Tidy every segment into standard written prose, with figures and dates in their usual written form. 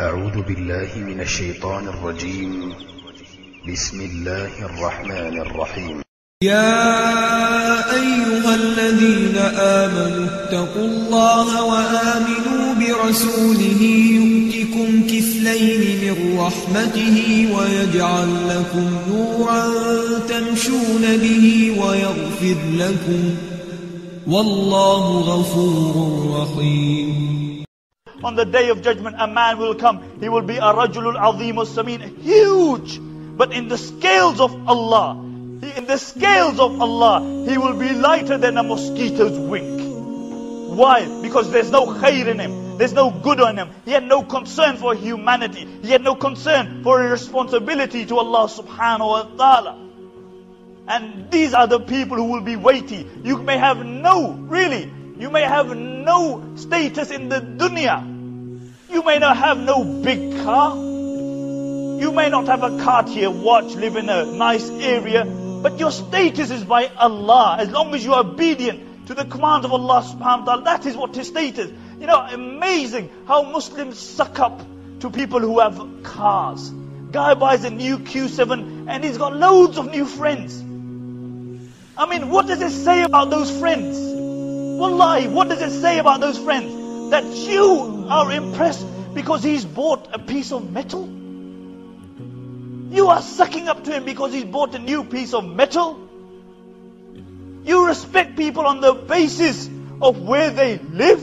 أعوذ بالله من الشيطان الرجيم. بسم الله الرحمن الرحيم. يا أيها الذين آمنوا اتقوا الله وآمنوا برسوله يؤتكم كفلين من رحمته ويجعل لكم نورا تمشون به ويغفر لكم والله غفور رحيم. On the day of judgment, a man will come. He will be a rajulul azim as-samin, huge. But in the scales of Allah, he will be lighter than a mosquito's wing. Why? Because there's no khair in him. There's no good on him. He had no concern for humanity. He had no concern for a responsibility to Allah subhanahu wa ta'ala. And these are the people who will be weighty. You may have no status in the dunya. You may not have no big car. You may not have a Cartier watch, live in a nice area. But your status is by Allah. As long as you are obedient to the commands of Allah subhanahu wa ta'ala, that is what his status. You know, amazing how Muslims suck up to people who have cars. Guy buys a new Q7 and he's got loads of new friends. I mean, what does it say about those friends? Wallahi, what does it say about those friends? That you are impressed because he's bought a piece of metal? You are sucking up to him because he's bought a new piece of metal? You respect people on the basis of where they live?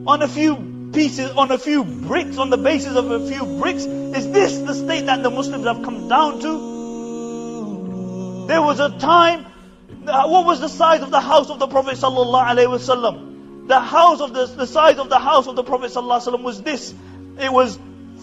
On a few pieces, on a few bricks, on the basis of a few bricks? Is this the state that the Muslims have come down to? There was a time, what was the size of the house of the Prophet sallallahu alaihi wasallam? The size of the house of the Prophet sallallahu alaihi wasallam was this. It was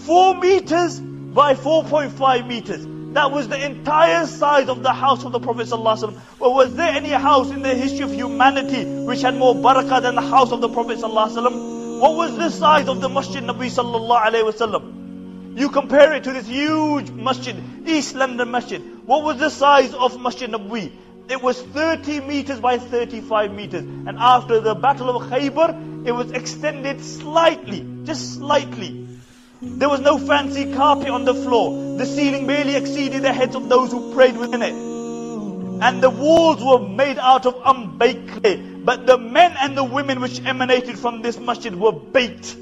4 meters by 4.5 meters. That was the entire size of the house of the Prophet sallallahu alaihi wasallam. Well, was there any house in the history of humanity which had more barakah than the house of the Prophet sallallahu alaihi wasallam? What was the size of the Masjid Nabi sallallahu alaihi wasallam? You compare it to this huge masjid, East London Masjid. What was the size of Masjid Nabi? It was 30 meters by 35 meters. And after the Battle of Khaybar, it was extended slightly, just slightly. There was no fancy carpet on the floor. The ceiling barely exceeded the heads of those who prayed within it. And the walls were made out of unbaked clay. But the men and the women which emanated from this masjid were baked.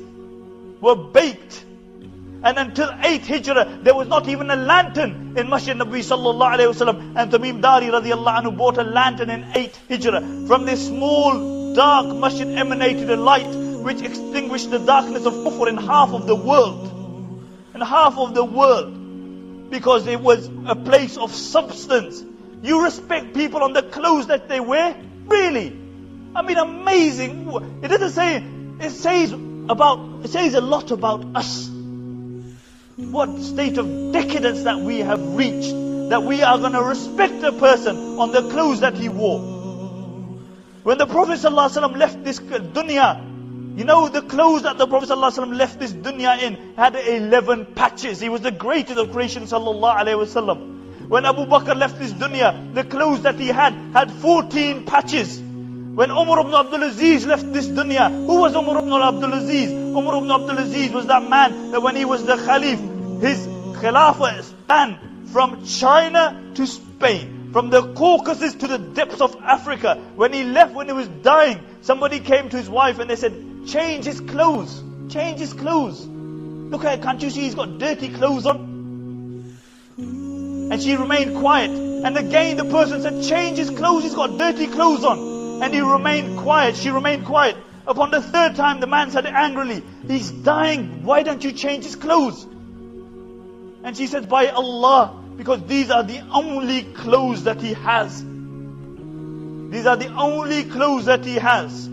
And until 8th Hijrah, there was not even a lantern in Masjid Nabi sallallahu alayhi wasallam. And Tamim Dari radiallahu anhu bought a lantern in 8th Hijrah. From this small, dark masjid emanated a light which extinguished the darkness of kufr in half of the world. Because it was a place of substance. You respect people on the clothes that they wear? Really? I mean, amazing. It doesn't say, it says a lot about us. What state of decadence that we have reached, that we are going to respect a person on the clothes that he wore. When the Prophet ﷺ left this dunya, you know the clothes that the Prophet ﷺ left this dunya in had 11 patches. He was the greatest of creation sallallahu alaihi wasallam. When Abu Bakr left this dunya, the clothes that he had 14 patches. When Umar ibn Abdul Aziz left this dunya, who was Umar ibn Abdul Aziz? Umar ibn Abdul Aziz was that man that when he was the Khalif, his Khilafah spanned from China to Spain, from the Caucasus to the depths of Africa. When he left, when he was dying, somebody came to his wife and they said, change his clothes. Look at it, can't you see he's got dirty clothes on? And she remained quiet. And again the person said, change his clothes, he's got dirty clothes on. And he remained quiet, she remained quiet. Upon the third time the man said angrily, he's dying, why don't you change his clothes? And she said, by Allah, because these are the only clothes that he has. These are the only clothes that he has.